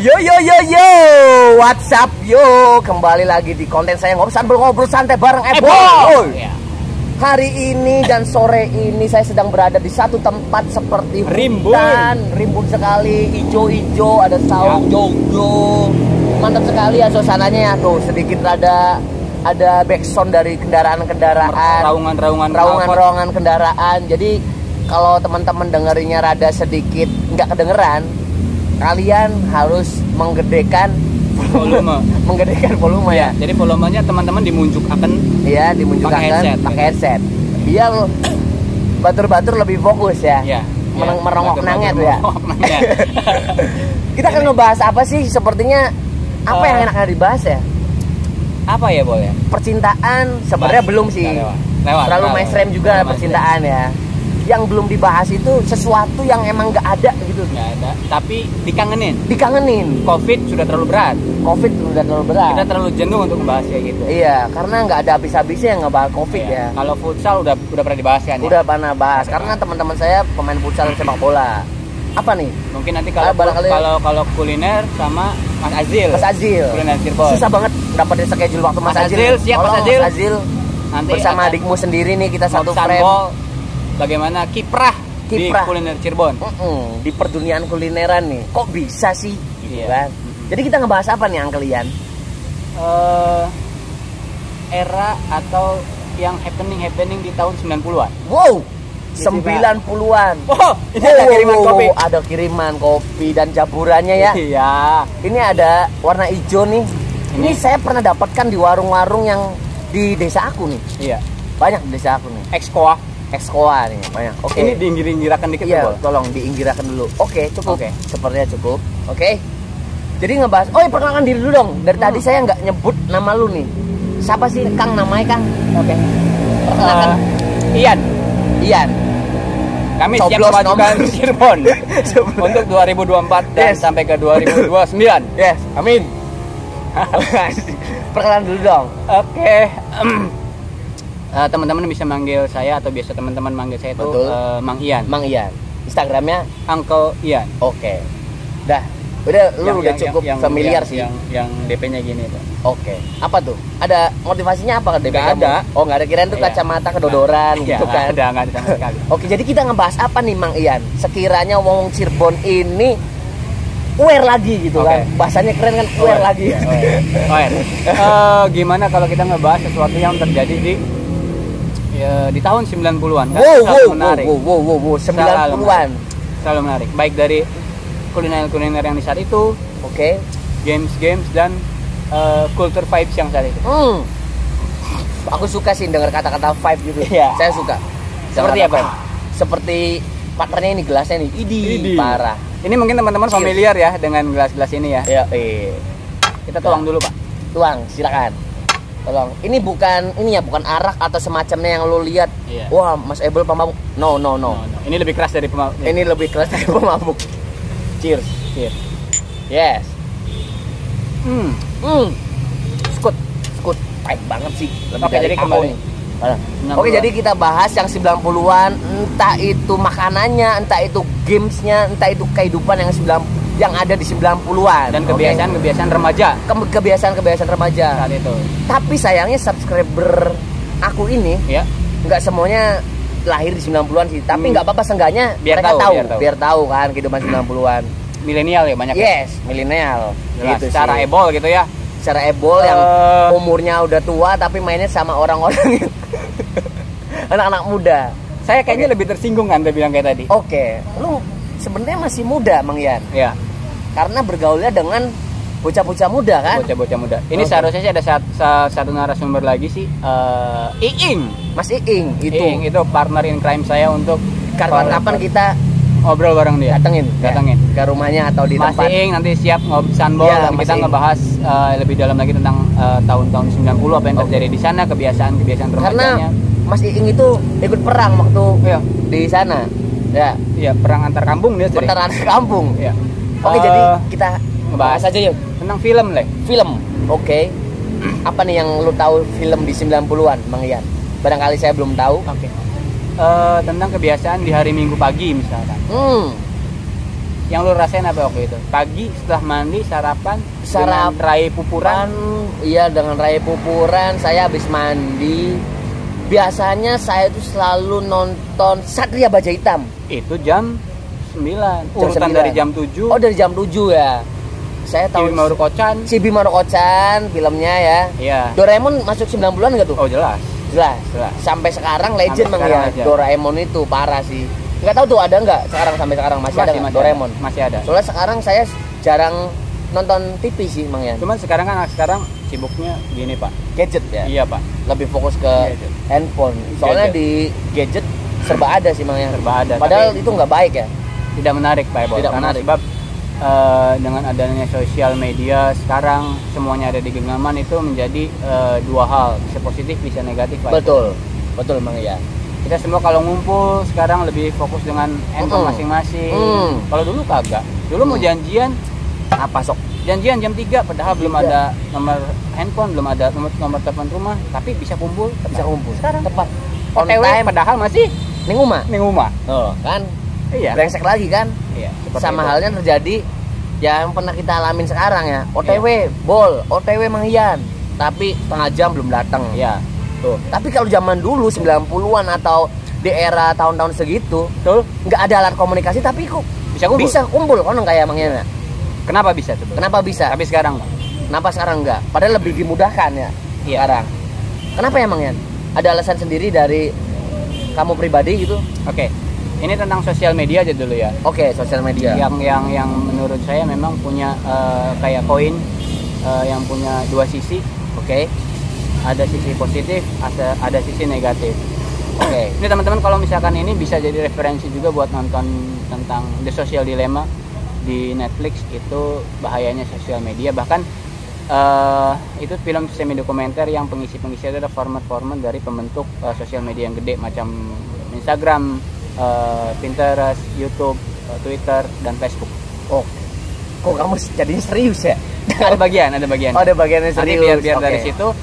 Yo, what's up yo? Kembali lagi di konten saya ngobrol santai bareng Ebol. Hari ini dan sore ini saya sedang berada di satu tempat seperti hutan, rimbun sekali, hijau-hijau, ada saung joglo. Mantap sekali ya suasananya ya. Tuh sedikit ada backsound dari kendaraan-kendaraan, raungan kendaraan. Jadi kalau teman-teman dengerinnya rada sedikit nggak kedengeran, kalian harus menggedekan volume ya. Jadi volumenya teman-teman dimunjukkan. Iya, dimunjukkan pakai headset. Biar batur-batur lebih fokus ya. Merongok nanget ya. Kita akan ngebahas apa sih? Sepertinya apa yang enaknya dibahas ya? Apa ya boleh? Percintaan sebenarnya belum sih. Terlalu mainstream juga percintaan ya. Yang belum dibahas itu sesuatu yang emang nggak ada gitu. Nggak ada, tapi dikangenin. Covid sudah terlalu berat. Kita terlalu jenuh untuk membahas kayak gitu. Iya, karena nggak ada habis-habisnya yang ngebahas Covid ya. Kalau futsal udah pernah dibahas kan? Udah pernah bahas. Karena teman-teman saya pemain futsal dan sepak bola. Apa nih? Mungkin nanti kalau kuliner sama Mas Azil. Kuliner Cirebon. Susah banget dapetin schedule waktu Mas Azil. Siap Mas Azil. Nanti bersama adikmu sendiri nih kita satu frame. Bagaimana kiprah di kuliner Cirebon? Di perduniaan kulineran nih. Kok bisa sih? Gitu kan? Jadi kita ngebahas apa nih kalian? Era atau yang happening di tahun 90-an. Wow. 90-an. Oh, ini ada kiriman kopi. Ada kiriman kopi dan jaburannya ya. Iya. Ini ada warna hijau nih. Ini saya pernah dapatkan di warung-warung yang di desa aku nih. Iya. Banyak di desa aku nih. Excoa nih banyak. Oke. Ini diinggir-inggirakan dikit ya. Tolong diinggirakan dulu. Oke, cukup. Sepertinya cukup. Oke. Jadi ngebahas. Oh, perkenalkan diri dulu dong. Dari tadi saya nggak nyebut nama lu nih. Siapa sih Kang namanya Kang? Oke. Perkenalkan. Ian. Kami siap memajukan Cirebon untuk 2024 dan sampai ke 2029. Yes. Amin. Perkenalan dulu dong. Oke. Teman-teman bisa manggil saya atau biasa teman-teman manggil saya itu Mang Ian. Instagramnya Uncle Ian. Oke. Udah cukup familiar sih. Yang DP-nya gini tuh. Oke. Apa tuh? Ada motivasinya apa DP kamu? Ada. Oh, nggak ada, kirain tuh kacamata kedodoran gitu kan. Nggak ada sama sekali. Oke, jadi kita ngebahas apa nih Mang Ian? Sekiranya wong Cirebon ini aware lagi gitu kan. Bahasanya keren kan, aware lagi. Gimana kalau kita ngebahas sesuatu yang terjadi di tahun 90-an kan? Menarik. 90-an. Selalu menarik. Baik dari kuliner yang di saat itu, games dan culture vibes yang saat itu. Aku suka sih dengar kata-kata vibe gitu. Saya suka. Seperti apa? Seperti partnernya ini, gelasnya nih. Idi. Parah. Ini mungkin teman-teman familiar ya dengan gelas-gelas ini ya. Kita tuang dulu, Pak. Tuang, silakan. Tolong. Ini bukan arak atau semacamnya yang lo lihat. Wah, Mas Ebel pemabuk. No. Ini lebih keras dari pemabuk. Cheers. Yes. Skut. Pahit banget sih. Jadi kembali. Jadi kita bahas yang 90-an, entah itu makanannya, entah itu gamesnya, entah itu kehidupan yang ada di 90-an dan kebiasaan remaja. Kebiasaan remaja saat itu. Tapi sayangnya subscriber aku ini nggak semuanya lahir di 90-an sih, tapi nggak apa-apa, seenggaknya mereka biar tahu kan kehidupan 90-an. Milenial ya banyak. Yes, milenial. Gitu secara ebol gitu ya. Secara ebol yang umurnya udah tua tapi mainnya sama orang-orang yang anak-anak muda. Saya kayaknya lebih tersinggung kan bilang kayak tadi. Lu sebenarnya masih muda, Mang Ian. Iya. Karena bergaulnya dengan bocah-bocah muda kan? Bocah-bocah muda. Ini seharusnya sih ada satu narasumber lagi sih, Iing. Mas Iing itu partner in crime saya untuk kapan kita ngobrol bareng dia. Datengin ke rumahnya atau di tempat. Mas Iing nanti siap ngobrol dan kita ngebahas lebih dalam lagi tentang tahun-tahun 90 apa yang terjadi di sana, kebiasaan remajanya. Karena Mas Iing itu ikut perang waktu di sana. Iya, perang antar kampung dia. Perang antar kampung. Iya. Jadi kita ngebahas aja yuk tentang film. Apa nih yang lu tahu film di 90-an, Mang Ian? Barangkali saya belum tahu. Tentang kebiasaan di hari Minggu pagi misalkan. Yang lu rasain apa waktu itu? Pagi setelah mandi, sarapan, dengan raih pupuran. Iya, dengan raih pupuran. Saya habis mandi. Biasanya saya itu selalu nonton Satria Baja Hitam. Itu jam 9. Urutan 9. dari jam 7. Oh, dari jam 7 ya. Saya tahu Chibi Maruko-chan filmnya ya. Iya. Doraemon masuk 90-an enggak tuh? Oh, jelas. Sampai sekarang legend Mang ya. Doraemon itu parah sih. Nggak tahu tuh ada nggak sampai sekarang masih ada nggak Doraemon? Masih ada. Soalnya sekarang saya jarang nonton TV sih Mang Yan. Cuman sekarang sibuknya gini Pak. Gadget ya? Iya Pak. Lebih fokus ke handphone. Soalnya di gadget serba ada sih Mang Yan. Serba ada. Padahal itu nggak baik ya. Tidak menarik Pak Ebol. Karena menarik. Sebab dengan adanya sosial media sekarang semuanya ada di genggaman, itu menjadi dua hal, bisa positif bisa negatif Pak. Betul Mang ya. Kita semua kalau ngumpul sekarang lebih fokus dengan handphone masing-masing. Kalau dulu kagak. Dulu mau janjian apa sok? Janjian jam 3 padahal belum ada nomor handphone, belum ada nomor telepon rumah, tapi bisa kumpul. Sekarang tepat. OTW padahal masih ning umah. Oh, kan? Iya. Brengsek lagi kan? Iya. Sama halnya terjadi yang pernah kita alamin sekarang ya. OTW, OTW Mang Ian. Tapi setengah jam belum datang. Iya. Tuh. Tapi kalau zaman dulu 90-an atau di era tahun-tahun segitu, nggak ada alat komunikasi tapi kok bisa kumpul kan kayak Mang Ian. Kenapa bisa tuh? Kenapa bisa? Tapi sekarang enggak. Kenapa sekarang enggak? Padahal lebih dimudahkan ya. Iya. Sekarang. Kenapa ya Mang Ian? Ada alasan sendiri dari kamu pribadi gitu? Oke. Ini tentang sosial media aja dulu ya. Oke, sosial media. Yang menurut saya memang punya kayak koin yang punya dua sisi. Oke. Ada sisi positif, ada sisi negatif. Oke. Ini teman-teman kalau misalkan ini bisa jadi referensi juga buat nonton tentang The Social Dilemma di Netflix. Itu bahayanya sosial media. Bahkan itu film semi dokumenter yang pengisi-pengisi itu ada format-format dari pembentuk sosial media yang gede macam Instagram, Pinterest, YouTube, Twitter, dan Facebook. Oh, kok kamu jadinya serius ya? Ada bagian. Oh, ada bagiannya serius. Biar dari situ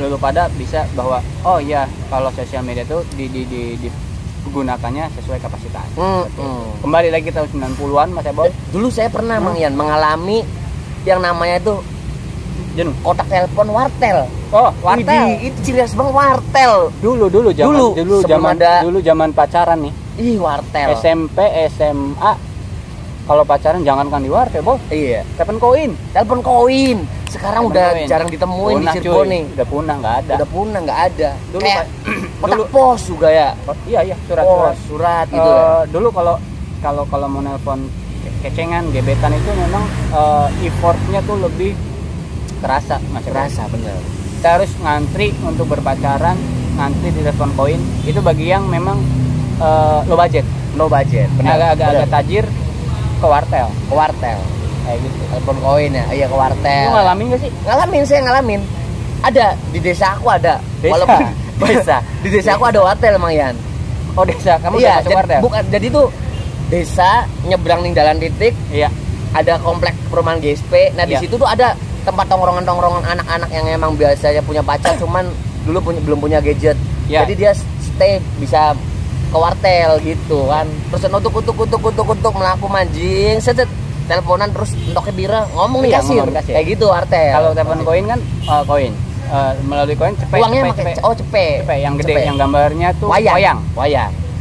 lu pada bisa bahwa oh ya kalau sosial media itu digunakannya sesuai kapasitas. Kembali lagi tahun 90-an Mas Ebol. Dulu saya pernah Mang Ian mengalami yang namanya itu kotak telepon wartel. Oh, wartel. Itu ciri khas banget wartel. Dulu zaman pacaran nih. Ih, wartel. SMP, SMA kalau pacaran jangankan di wartel, Bos. Iya. Telepon koin. Sekarang udah jarang ditemuin di Cirebon nih. Udah punah, nggak ada. Dulu kayak kotak pos juga ya. Iya, surat gitu ya. Dulu kalau mau nelpon kecengan, gebetan itu memang effortnya tuh lebih terasa, Mas. Terasa bener. Kita harus ngantri untuk berpacaran, ngantri di telepon koin. Itu bagi yang memang low budget. Benar. Agak tajir ke wartel. Kayak gitu. Telepon koin ya. Iya, ke wartel. Lu ngalamin gak sih? Saya ngalamin. Ada di desa aku ada. Walaupun desa. Di desa aku ada wartel Mang Ian. Oh, desa. Kamu iya, udah masuk wartel? Bukan. Jadi tuh desa nyebrang nih jalan titik. Iya. Ada komplek perumahan GSP. Nah, di situ tuh ada tempat tongkrongan anak-anak yang emang biasanya punya pacar cuman dulu belum punya gadget. Ya. Jadi dia stay bisa ke wartel gitu kan. Terus nutuk melaku manjing, teleponan terus entoknya bira ngomong nih kasir. Kayak gitu wartel. Kalau telepon koin kan koin. Melalui koin cepet. Uangnya pakai cepet yang gede yang gambarnya tuh wayang.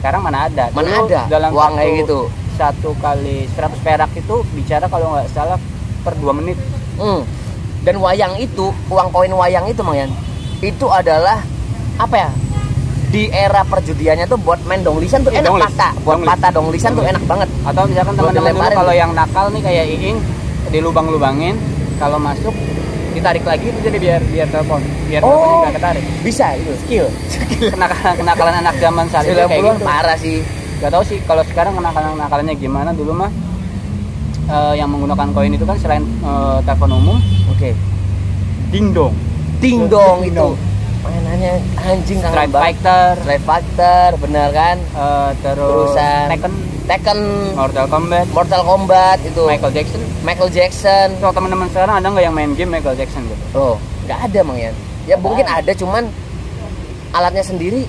Sekarang mana ada? Dalam uang kayak gitu. 1 kali 100 perak itu bicara kalau nggak salah per 2 menit. Dan wayang itu, uang koin wayang itu Mang Ian, itu adalah apa ya? Di era perjudiannya tuh buat main donglisan tuh enak patah donglisan tuh enak banget. Atau misalkan teman-teman dulu kalau yang nakal nih kayak Iing dilubang-lubangin, kalau masuk ditarik lagi itu jadi biar telepon, teleponnya nggak ketarik. Bisa itu skill. Kenakalan anak zaman saat itu kayak gitu. Parah sih. Gak tahu sih kalau sekarang kenakalannya gimana. Dulu mah yang menggunakan koin itu kan selain telepon umum, dingdong itu mainannya anjing kan. Street Fighter benar kan. Terus Tekken, Mortal Kombat itu. Michael Jackson. Kalau teman-teman sekarang ada nggak yang main game Michael Jackson gitu? Oh, nggak ada Mang Ian. Ya mungkin ada cuman alatnya sendiri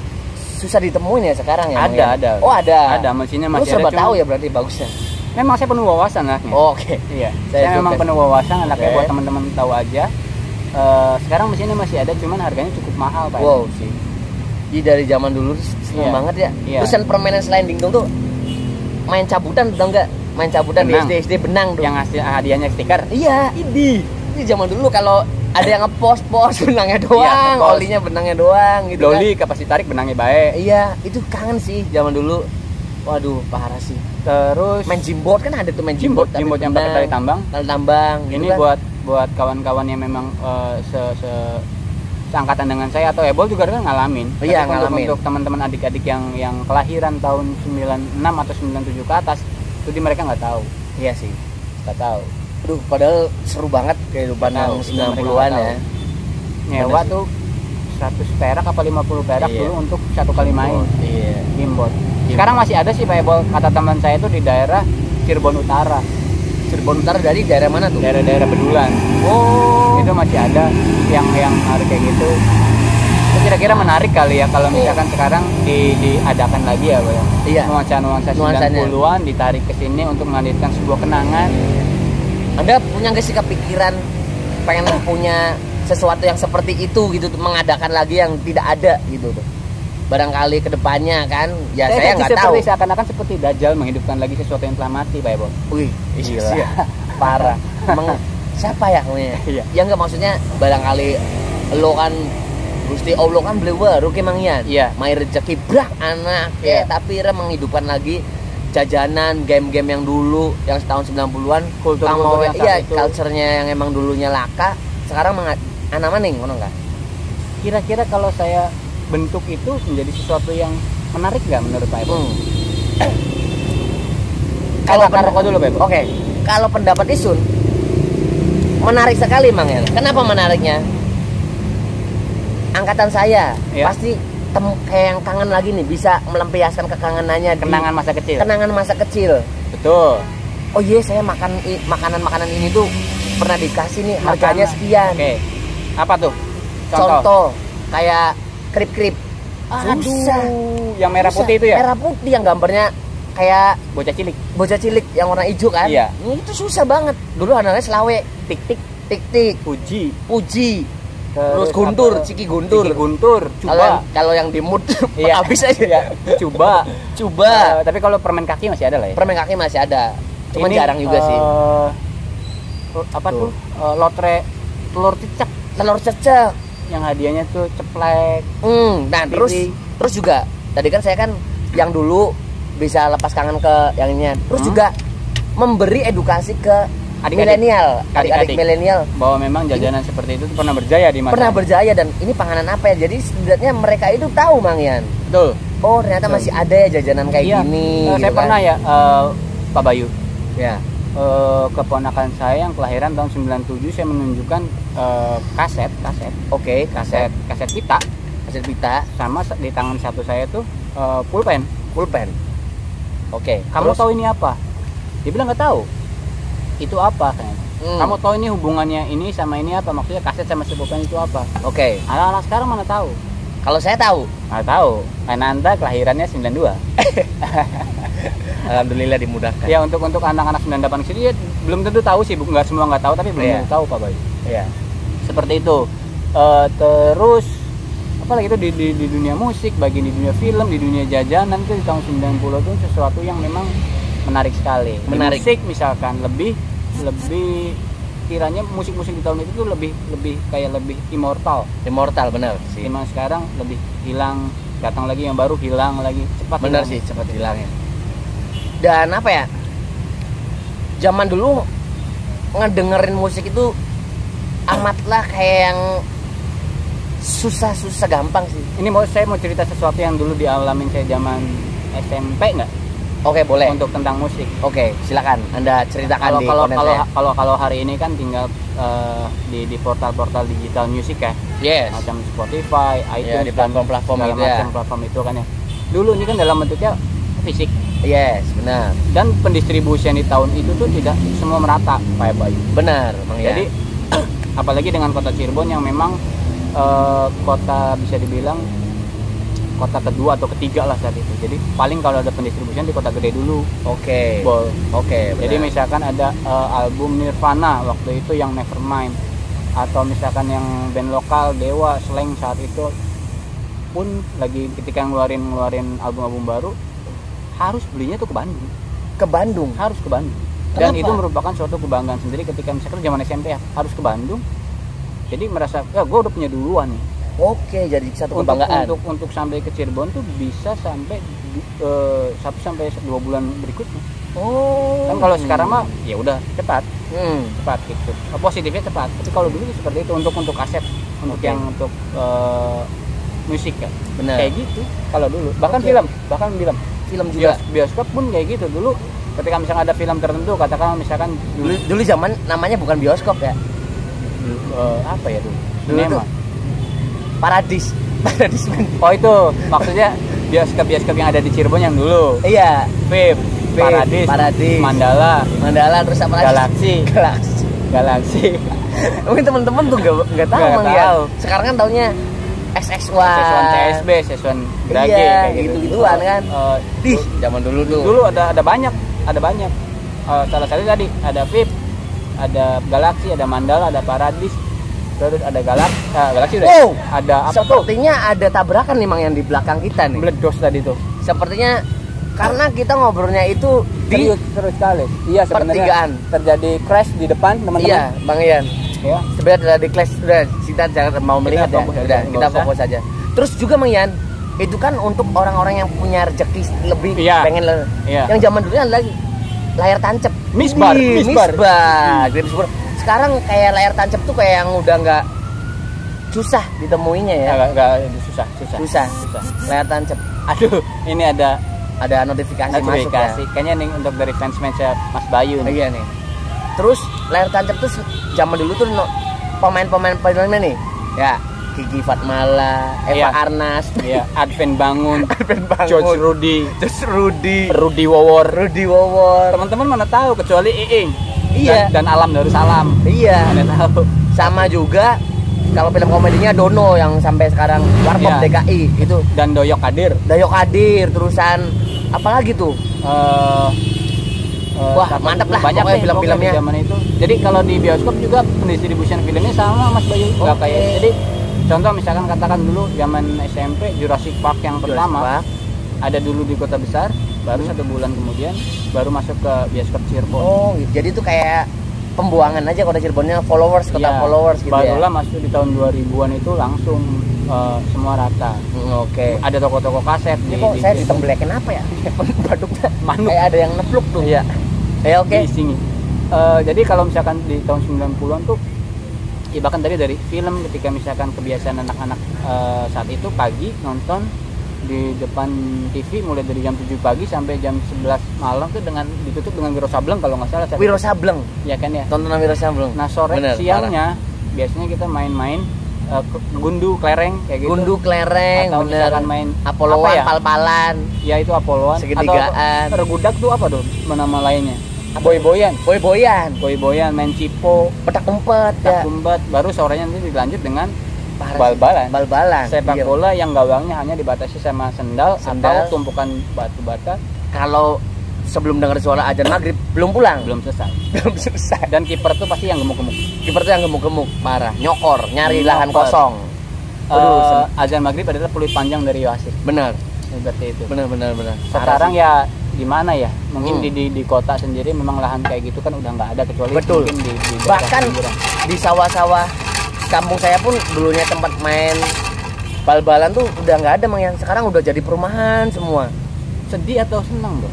susah ditemuin ya sekarang ya. Ada. Oh, ada. Mesinnya masih ada. Lu serba ada. tahu ya berarti bagusnya. Memang saya penuh wawasan anaknya. Oke. Iya. Saya memang penuh wawasan anaknya, buat teman-teman tahu aja. Sekarang mesinnya masih ada, cuman harganya cukup mahal Pak. Wow sih. Jadi dari zaman dulu seneng banget ya. Terus permainan selain dingdong tuh main cabutan tau nggak? Main cabutan di SD benang tuh. Yang hadiahnya stiker. Iya, ini zaman dulu kalau ada yang ngepost benangnya doang, olinya benangnya doang gitu kan. Loli kapasitas tarik benangnya baik. Iya, itu kangen sih zaman dulu. Waduh, parah sih. Terus main gymboard kan ada tuh main gymboard yang pakai tali tambang. Gitu ini kan. buat kawan-kawan yang memang seangkatan dengan saya atau Ebol juga kan ngalamin. Iya, ngalamin. Untuk teman-teman adik-adik yang kelahiran tahun 96 atau 97 ke atas, itu mereka nggak tahu. Iya sih, nggak tahu. Aduh, padahal seru banget kehidupan yang 90-an ya. Nyewa tuh 100 perak apa 50 perak dulu untuk satu kali main. Iya. Gimbot. Sekarang masih ada sih Pak Ebol, kata teman saya itu di daerah Cirebon Utara. Cirebon Utara dari daerah mana tuh? Daerah Bedulan. Oh. Itu masih ada yang hari kayak gitu. Itu kira-kira menarik kali ya kalau misalkan sekarang diadakan lagi ya Pak ya. Iya. Nuansa 90-an ditarik ke sini untuk menghadirkan sebuah kenangan. Anda punya nggak sih kepikiran pengen punya sesuatu yang seperti itu gitu, mengadakan lagi yang tidak ada gitu tuh? Barangkali kedepannya kan, ya saya nggak tahu. Seakan-akan seperti Dajjal menghidupkan lagi sesuatu yang telah mati, Pak Ebo. Wih, gila. Parah. Siapa ya namanya? Iya. Ya nggak, maksudnya barangkali lo kan Gusti Allah kan beliau rugi mangyan. Iya. Mai rezeki brak anak ya, tapi menghidupkan lagi jajanan, game-game yang dulu yang tahun 90-an, kultur yang iya, culture-nya yang emang dulunya laka, sekarang anak maning ngono enggak? Kira-kira kalau saya bentuk itu menjadi sesuatu yang menarik nggak menurut Pak Ebo? Kalau rokok dulu, Beb. Oke. Kalau pendapat Isun menarik sekali, Mang ya. Kenapa menariknya? Angkatan saya pasti kayak yang kangen lagi nih, bisa melampiaskan kekangenannya, kenangan masa kecil. Betul. Oh iya, saya makan makanan ini tuh pernah dikasih nih, harganya sekian. Oke. Apa tuh? Contoh kayak krip-krip. Susah. Yang merah putih itu ya? Merah putih yang gambarnya kayak bocah cilik yang warna hijau kan? Iya. Itu susah banget. Dulu anaknya selawe, tik-tik, puji. Terus guntur, ciki guntur, coba. Kalau yang di mood habis aja. Coba. Tapi kalau permen kaki masih ada lah ya. Permen kaki masih ada. Cuman jarang juga sih. Apa tuh? Lotre telur cecak. Yang hadiahnya tuh ceplek. Nah, terus juga tadi kan saya kan yang dulu bisa lepas kangen ke yang ini. Terus juga memberi edukasi ke milenial, adik-adik milenial, bahwa memang jajanan seperti itu pernah berjaya di masa. Pernah berjaya, dan ini panganan apa ya? Jadi setidaknya mereka itu tahu, Mang Yan. Betul. Oh, ternyata masih ada ya jajanan kayak gini. Saya gitu pernah ya, Pak Bayu. Ya. Keponakan saya yang kelahiran tahun 97, saya menunjukkan kaset. Oke, kaset pita. Kaset pita. Sama di tangan satu saya tuh pulpen. Oke. Kamu tahu ini apa? Dia bilang nggak tahu. Itu apa kan? Kamu tahu ini hubungannya ini sama ini apa? Maksudnya kaset sama si pulpen itu apa? Oke. Anak-anak sekarang mana tahu? Kalau saya tahu. Nggak tahu. Ananda kelahirannya 92. Alhamdulillah dimudahkan. Ya, untuk anak-anak 98 sini ya, belum tentu tahu sih, nggak semua nggak tahu, tapi belum tentu tahu Pak Bayu. Iya. Seperti itu. Terus apalagi itu di dunia musik, bagi di dunia film, di dunia jajanan itu di tahun 90 itu sesuatu yang memang menarik sekali. Musik misalkan lebih kiranya musik-musik di tahun itu tuh lebih kayak lebih immortal benar sih. Memang sekarang lebih hilang, datang lagi yang baru, hilang lagi cepat. Benar sih, cepat hilangnya. Dan apa ya, zaman dulu ngedengerin musik itu amatlah kayak yang susah gampang sih. Ini saya mau cerita sesuatu yang dulu dialamin saya zaman SMP nggak? Oke, boleh. Untuk tentang musik. Oke, silakan Anda ceritakan di konten saya. Kalau hari ini kan tinggal di portal-portal digital musik ya. Yes. Macam Spotify, iTunes, di platform-platform itu ya. Platform itu kan ya. Dulu ini kan dalam bentuknya fisik. Yes, benar. Dan pendistribusian di tahun itu tuh tidak semua merata, Pak Bayu. Benar, Bang. Jadi apalagi dengan kota Cirebon yang memang kota bisa dibilang kota kedua atau ketiga lah saat itu. Jadi paling kalau ada pendistribusian di kota gede dulu. Oke. Bol. Oke. Jadi misalkan ada album Nirvana waktu itu yang Nevermind, atau misalkan yang band lokal Dewa, Slank saat itu pun lagi ketika ngeluarin album-album baru harus belinya tuh ke Bandung. Ke Bandung. Harus ke Bandung. Dan Kenapa? itu merupakan suatu kebanggaan sendiri ketika misalkan zaman SMP ya harus ke Bandung. Jadi merasa ya gue udah punya duluan nih. Oke, jadi satu kebanggaan. Untuk sampai ke Cirebon tuh bisa sampai 1 sampai 2 bulan berikutnya. Oh. Kan kalau sekarang mah ya udah cepat gitu. Positifnya cepat. Tapi kalau dulu tuh seperti itu untuk kaset, untuk Oke. yang untuk musik ya. Benar. Kayak gitu kalau dulu. Bahkan Oke. film Film juga. bioskop pun kayak gitu dulu. Ketika misalkan ada film tertentu, katakan misalkan Dulu zaman namanya bukan bioskop ya. apa ya dulu? Dulu Cinema. tuh Paradis. Paradis. Oh itu maksudnya bioskop yang ada di Cirebon yang dulu. Iya. VIP, Paradis, Mandala, terus apa lagi? Galaxy. Mungkin teman-teman tuh nggak tahu Nggak Mang ya. tahu. Sekarang kan taunya XX1, Sessuan CSB, Sessuan Drage, iya, kayak gitu. gitu-gituan kan. Ih, zaman dulu tuh. Dulu ada banyak. Salah satu tadi ada VIP, ada Galaxy, ada Mandala, ada Paradis, terus ada Galaxy udah. Oh, Ada apa tuh? sepertinya ada tabrakan nih Mang yang di belakang kita nih. Meledos tadi tuh. Sepertinya karena kita ngobrolnya itu di Terus sekali. Iya sebenarnya pertigaan. terjadi crash di depan teman-teman. Iya, Bang Ian. Ya. Sebenarnya ada di kelas sudah kita jangan mau melihat ya. fokus Udah, aja, kita nggak usah. fokus saja. Terus juga Mang Ian, itu kan untuk orang-orang yang punya rezeki lebih Iya. pengen Iya. yang zaman dulu lagi layar tancap. Misbar. Misbar. Sekarang kayak layar tancap tuh kayak yang udah nggak susah ditemuinya ya. Agak susah. Layar tancap. Aduh, ini ada Notifikasi masuk ya. Kayaknya nih untuk dari fans-fans Mas Bayu nih. Iya nih. Terus layar tancap tuh zaman dulu tuh pemain-pemain filmnya nih. Ya, Kiki Fatmala, Eva Iya. Arnas, Iya, Advent Bangun, Advent Bangun, George Rudy Wawor. Teman-teman mana tahu kecuali Iing. Iya. Dan Alam Darussalam. Iya. Mana tahu. Sama juga kalau film komedinya Dono yang sampai sekarang Warkop Iya. DKI itu. Dan Doyok Kadir. Dayo Kadir, terusan apalagi tuh? Wah, mantap lah banyak pokoknya nih film-filmnya. di zaman itu. Jadi kalau di bioskop juga pendistribusian filmnya sama Mas Bayu. Nggak Oke. kayak jadi contoh misalkan katakan dulu zaman SMP Jurassic Park yang pertama Park. ada dulu di kota besar, baru 1 bulan kemudian baru masuk ke bioskop Cirebon. Oh, jadi itu kayak pembuangan aja kota Cirebonnya followers, kota Iya, followers gitu barulah ya. masuk di tahun 2000-an itu langsung semua rata. Oke. Ada toko-toko kaset Ini kok saya Cirebon. ditemblekin apa ya? Baduknya Manuk. kayak ada yang nepluk tuh. Iya. Ya oke. Di sini. Jadi kalau misalkan di tahun 90-an tuh ya bahkan tadi dari film ketika misalkan kebiasaan anak-anak saat itu pagi nonton di depan TV mulai dari jam 7 pagi sampai jam 11 malam tuh dengan ditutup dengan Wiro Sableng kalau nggak salah. Wiro Sableng. Ya kan ya. Tontonan Wiro Sableng. Nah sore Bener, siangnya biasanya kita main-main gundu kelereng kayak gitu. Gundu kelereng, Atau bener. misalkan main Apoloan, apa ya? pal-palan, Ya itu Apoloan. Segitigaan. Atau regudak tuh apa tuh nama lainnya? Boy-boyan. boy-boyan, Main cipo, petak umpet ya. kumbat, baru sorenya nanti dilanjut dengan Parah sih. bal-balan. Bal-balan. Sepak Iya. bola yang gawangnya hanya dibatasi sama sendal Sendal. atau tumpukan batu bata Kalau sebelum dengar suara azan maghrib belum pulang, belum selesai. belum selesai. Dan kiper tuh pasti yang gemuk-gemuk. Kiper tuh yang gemuk-gemuk, parah, nyokor, nyari Nyokor. lahan kosong. Aduh, Azan maghrib adalah peluit panjang dari Oasis. benar, Seperti itu. benar. Sekarang ya gimana ya? Mungkin Hmm. di kota sendiri memang lahan kayak gitu kan udah nggak ada kecuali Betul. mungkin di daerah Bahkan pinggiran. di sawah-sawah kampung saya pun dulunya tempat main bal-balan tuh udah nggak ada, Mang. Yang sekarang udah jadi perumahan semua. Sedih atau senang, Bro?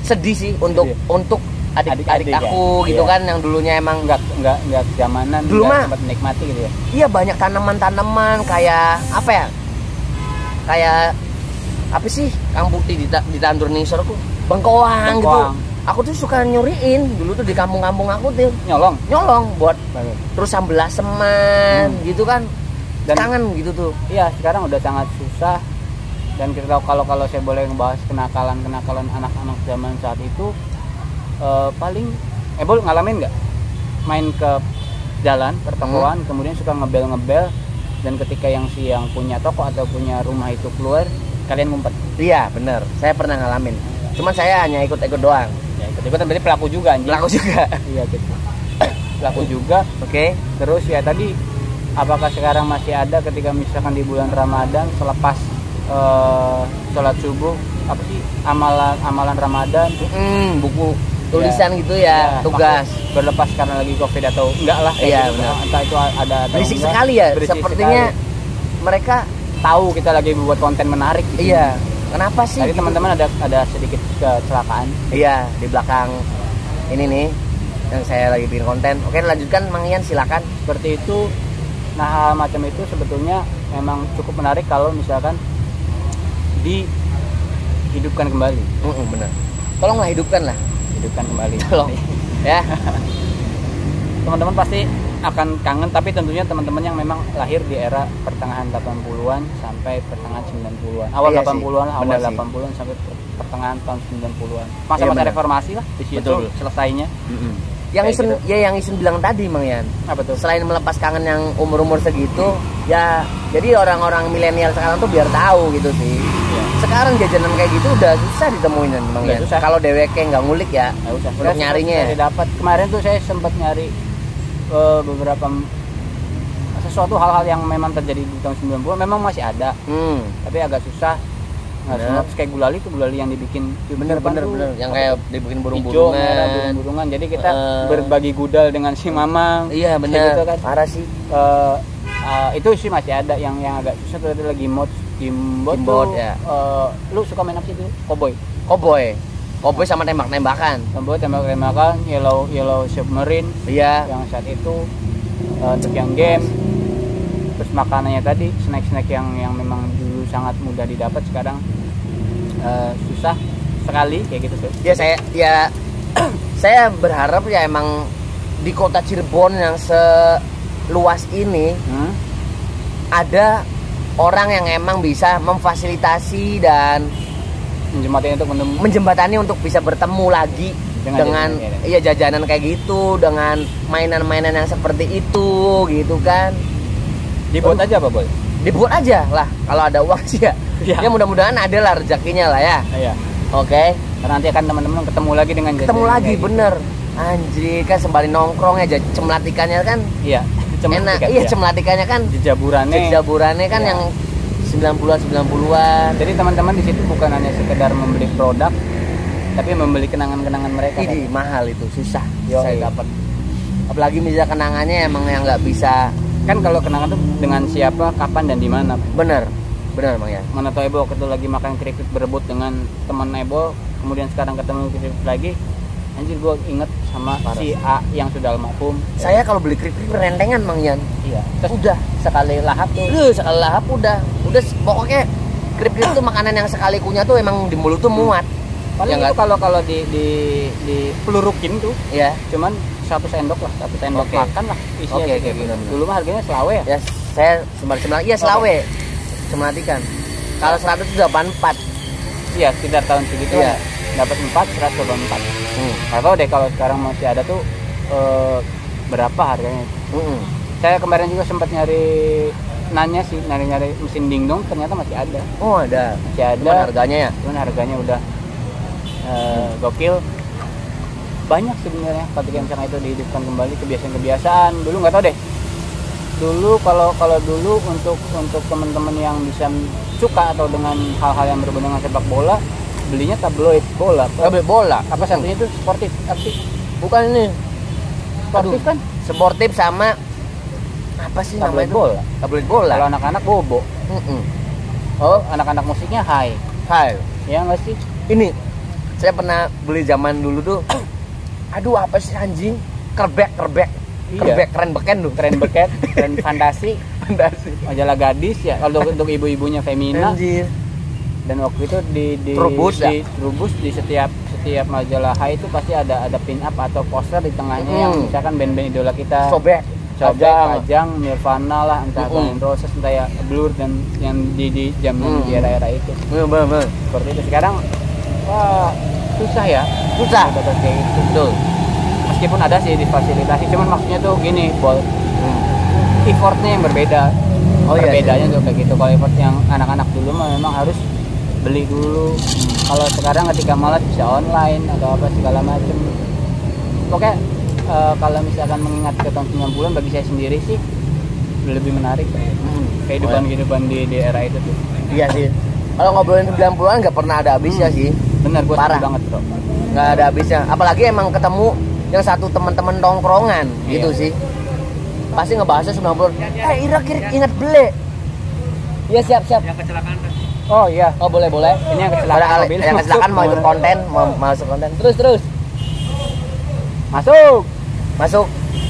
Sedih sih untuk Sedih. untuk adik-adik Adik-adik aku ya? gitu Iya. kan yang dulunya emang Nggak zamanan, Dulu nggak mah- sempat menikmati gitu ya. iya banyak tanaman-tanaman kayak apa ya? Kayak apa sih? Kang Putih di Tandur Nisor tuh bengkoang gitu. Bengkoang. Aku tuh suka nyuriin dulu tuh di kampung-kampung aku tuh Nyolong. buat terus sambel aseman gitu kan. Dan Kangen gitu tuh. iya, sekarang udah sangat susah. Dan kita tahu kalau saya boleh ngebahas kenakalan anak-anak zaman saat itu, paling Bol ngalamin nggak main ke jalan pertokoan kemudian suka ngebel dan ketika yang punya toko atau punya rumah itu keluar, kalian ngumpet. Iya bener, saya pernah ngalamin. Cuman saya hanya ikut-ikut doang. Ya ikut-ikutan berarti pelaku juga anjing. Pelaku juga. Iya gitu. Pelaku juga. Oke. Terus ya tadi, apakah sekarang masih ada ketika misalkan di bulan Ramadan selepas sholat subuh, apa sih amalan Ramadan, buku tulisan ya, gitu ya, tugas berlepas karena lagi COVID atau enggak lah kayak iya, gitu. benar. Entah itu ada berisik enggak, sekali ya, berisik sepertinya sekali. Mereka Tahu kita lagi buat konten menarik gitu. Iya, kenapa sih? Tadi teman-teman ada sedikit kecelakaan. Iya, di belakang ini nih yang saya lagi bikin konten. Oke, lanjutkan Mang Ian, silakan. Seperti itu. Nah, hal macam itu sebetulnya memang cukup menarik kalau misalkan dihidupkan kembali. Bener. Tolonglah hidupkan kembali. Tolong. Ya. Teman-teman pasti akan kangen, tapi tentunya teman-teman yang memang lahir di era pertengahan 80-an sampai pertengahan 90-an. Awal iya 80-an, sih. awal Bener 80-an sampai pertengahan tahun 90-an. Masa-masa iya, reformasi lah di situ betul. Selesainya. Yang Kayak Isun yang Isun bilang tadi Mang Ian. Apa tuh? Selain melepas kangen yang umur-umur segitu, ya jadi orang-orang milenial sekarang tuh biar tahu gitu sih. Iya. Sekarang jajanan kayak gitu udah susah ditemuin Mang Ian. Kalau deweknya nggak ngulik ya, usah. untuk nyarinya. Dapat kemarin tuh saya sempat nyari beberapa sesuatu hal-hal yang memang terjadi di tahun 90 memang masih ada. Tapi agak susah. Nah, semua kayak gulali yang dibikin bener yang kayak dibikin hijau, merah, burung-burungan. Jadi kita berbagi gudal dengan si Mamang. Iya bener, gitu kan. parah sih. Itu sih masih ada yang agak susah tuh, ada lagi gimbot tuh, ya. Lu suka main apa sih tuh? Cowboy sama tembak-tembakan. Tembak-tembakan, yellow submarine. Iya. Yang saat itu untuk yang game. Terus makanannya tadi, snack-snack yang memang dulu sangat mudah didapat, sekarang susah sekali kayak gitu tuh. Ya saya berharap ya emang di kota Cirebon yang seluas ini ada orang yang emang bisa memfasilitasi dan menjembatani untuk bisa bertemu lagi dengan jajanan kayak gitu, dengan mainan-mainan yang seperti itu gitu kan. Dibuat aja apa Boy? Dibuat aja lah, kalau ada uang sih ya. Ya mudah-mudahan ada lah rezekinya lah ya. Iya. Oke. Karena nanti akan teman-teman ketemu lagi dengan jajanan. Ketemu lagi bener. Anjir kan sembari nongkrong aja cemlatikannya kan. Iya. Enak. Iya cemlatikannya kan. Jaburannya kan yang 90-an. Jadi teman-teman di situ bukan hanya sekedar membeli produk, tapi membeli kenangan-kenangan mereka. Ini mahal itu, susah saya dapat. Apalagi misalnya kenangannya emang yang nggak bisa. Kan kalau kenangan tuh dengan siapa, kapan dan di mana. Bener Bang ya. Mana tahu Ebo waktu lagi makan keripik berebut dengan teman Ebo, kemudian sekarang ketemu keripik lagi. Anjir gue inget sama si A yang sudah almarhum. Saya kalau beli keripik rentengan Mang Yan. Iya. Terus udah sekali lahap tuh. Sekali lahap udah pokoknya keripik itu makanan yang sekali kunyah tuh emang di mulut tuh muat. Paling itu kalau di pelurukin tuh. Iya. Cuman satu sendok makan lah isinya. Oke, benar. Dulu mah harganya selawe ya? Ya, saya selawe. Iya, selawe. Sematikan. Kalau 100 itu 84. Iya, sekitar tahun segitu ya. Dapat 184. Enggak tahu deh kalau sekarang masih ada tuh berapa harganya. Saya kemarin juga sempat nyari mesin dingdong, ternyata masih ada. Oh, ada. Masih ada. Cuman harganya ya? Cuman harganya udah gokil. Banyak sebenarnya ketika misalnya itu dihidupkan kembali kebiasaan-kebiasaan dulu, nggak tahu deh dulu kalau dulu untuk teman-teman yang bisa suka atau dengan hal-hal yang berhubungan dengan sepak bola, belinya tabloid bola apa satunya itu sportif apa sih? Bukan ini sportif kan? Sportif sama apa sih namanya itu? Tabloid bola. Kalau anak-anak bobo. Oh, anak-anak musiknya high ya nggak sih? Ini saya pernah beli zaman dulu tuh. Aduh apa sih anjing? Kerbek keren beken, keren fantasi. Majalah gadis ya kalau untuk ibu-ibunya Femina. Anjir. Dan waktu itu di Trubus di setiap majalah high itu pasti ada pin up atau poster di tengahnya yang misalkan band-band idola kita. Sobek, Ajang, Nirvana lah, entah Guns N' Roses, entah ya Blur dan yang di jam di era-era itu. Bener. Seperti itu sekarang wah susah dapat kayak gitu. Betul. Meskipun ada sih difasilitasi, cuman maksudnya tuh gini, effortnya yang berbeda. Oh, iya, Perbedaannya tuh kayak gitu. Kalau effort yang anak-anak dulu mah memang harus beli dulu. Kalau sekarang ketika malas bisa online atau apa segala macam. Pokoknya kalau misalkan mengingat ke tahun 90-an bagi saya sendiri sih lebih menarik kehidupan di era itu tuh. Iya sih. Kalau ngobrolin 90-an nggak pernah ada habisnya sih. Bener, gue Parah banget bro. Nggak ada habisnya. Apalagi emang ketemu yang satu teman-teman tongkrongan gitu sih. Pasti ngebahasnya 90-an. Ira ingat beli. Iya siap. Yang kecelakaan tadi. Oh iya. Oh boleh. Ini yang kecelakaan mobil. Yang kecelakaan mau ikut konten, mau masuk konten. Terus. Masuk.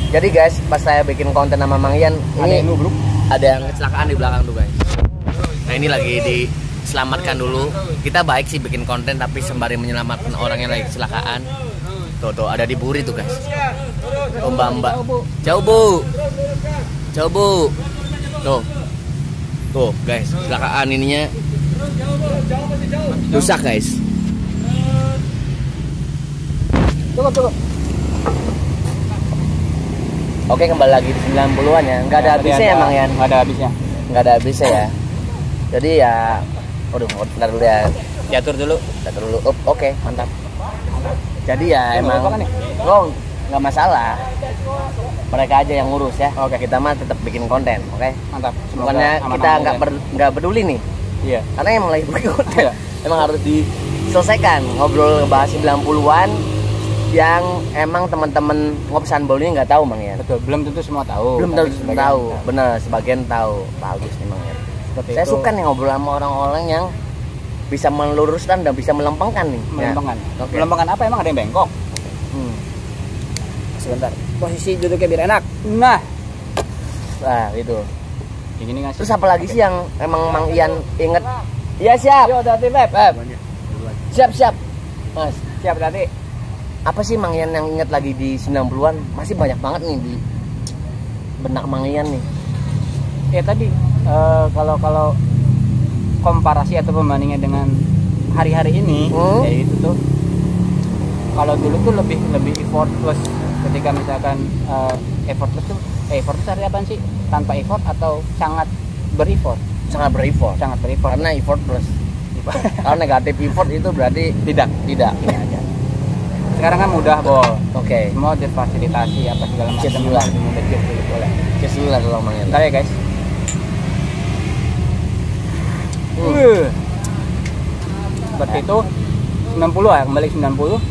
Jadi guys, pas saya bikin konten sama Mang Ian, ini ada yang kecelakaan di belakang tuh guys. Nah ini lagi diselamatkan dulu. Kita baik sih bikin konten, tapi sembari menyelamatkan orang yang lagi kecelakaan. Tuh ada di Buri tuh guys. Oh mbak. Jauh bu. Tuh guys, kecelakaan ininya rusak guys. Tunggu. Oke, kembali lagi di 90-an ya. Nggak ada habisnya emang ya. Nggak ada habisnya ya. Jadi ya, bentar dulu ya. Diatur dulu. Oke, mantap. Jadi ya emang nggak masalah. Mereka aja yang ngurus ya. Oke, kita mah tetap bikin konten, oke? Mantap. Bukannya kita nggak peduli nih. Iya. Karena emang lagi bikin konten. Emang harus diselesaikan. Ngobrol ngebahas 90-an yang emang teman-teman Ngobsanbol ini nggak tahu Mang ya. Betul, belum tentu semua tahu. Belum tentu tahu. Benar, sebagian tahu. Bagus nih Mang ya. Saya suka nih ngobrol sama orang-orang yang bisa meluruskan dan bisa melempengkan nih. Melempengkan. Ya. Okay. Melempengkan apa, emang ada yang bengkok? Sebentar. Posisi duduknya biar enak. Nah, itu. Gini ngasih. Terus apa lagi sih yang emang Mang Ian inget? Iya siap. Yo, hati Beb. Siap. Mas, Siap tadi. apa sih Mang Ian yang inget lagi di 90-an? Masih banyak banget nih di benak Mang Ian nih. Ya tadi kalau komparasi atau pembandingnya dengan hari-hari ini, ya itu tuh kalau dulu tuh lebih effortless ketika misalkan effortless hari apa sih? Tanpa effort atau sangat bereffort? Sangat bereffort. Karena effort plus. Kalau negatif effort itu berarti tidak. Sekarang kan mudah, Bol. Oke. Semua difasilitasi apa segala macam. Cheers dulu lah. Boleh. Cheers dulu lah kalau Mang Ian. Bentar ya, guys. Seperti itu 90 ya, kembali 90.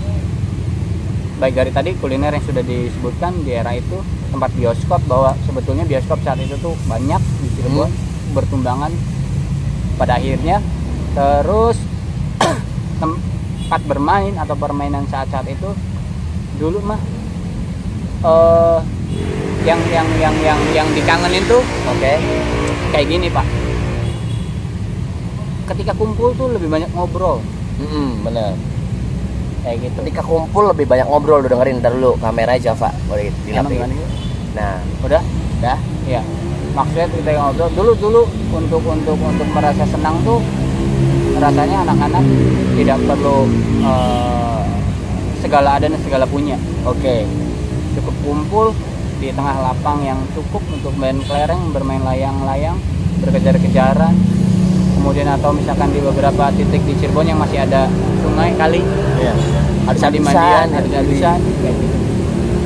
Baik dari tadi kuliner yang sudah disebutkan di era itu, tempat bioskop, bahwa sebetulnya bioskop saat itu tuh banyak di Cirebon bertumbangan pada akhirnya. Terus tempat bermain atau permainan saat itu dulu mah yang dikangenin tuh kayak gini Pak. Ketika kumpul tuh lebih banyak ngobrol. Bener. Kayak gitu. Ketika kumpul lebih banyak ngobrol. Lu dengerin ntar dulu kameranya Java boleh dilapiin. Nah, udah? Iya. Maksudnya kita ngobrol dulu untuk merasa senang tuh rasanya anak-anak tidak perlu segala ada dan segala punya. Cukup kumpul di tengah lapang yang cukup untuk main kelereng, bermain layang-layang, berkejar-kejaran. Kemudian atau misalkan di beberapa titik di Cirebon yang masih ada sungai, kali, ada di mandian, ada dadusan, kayak gitu.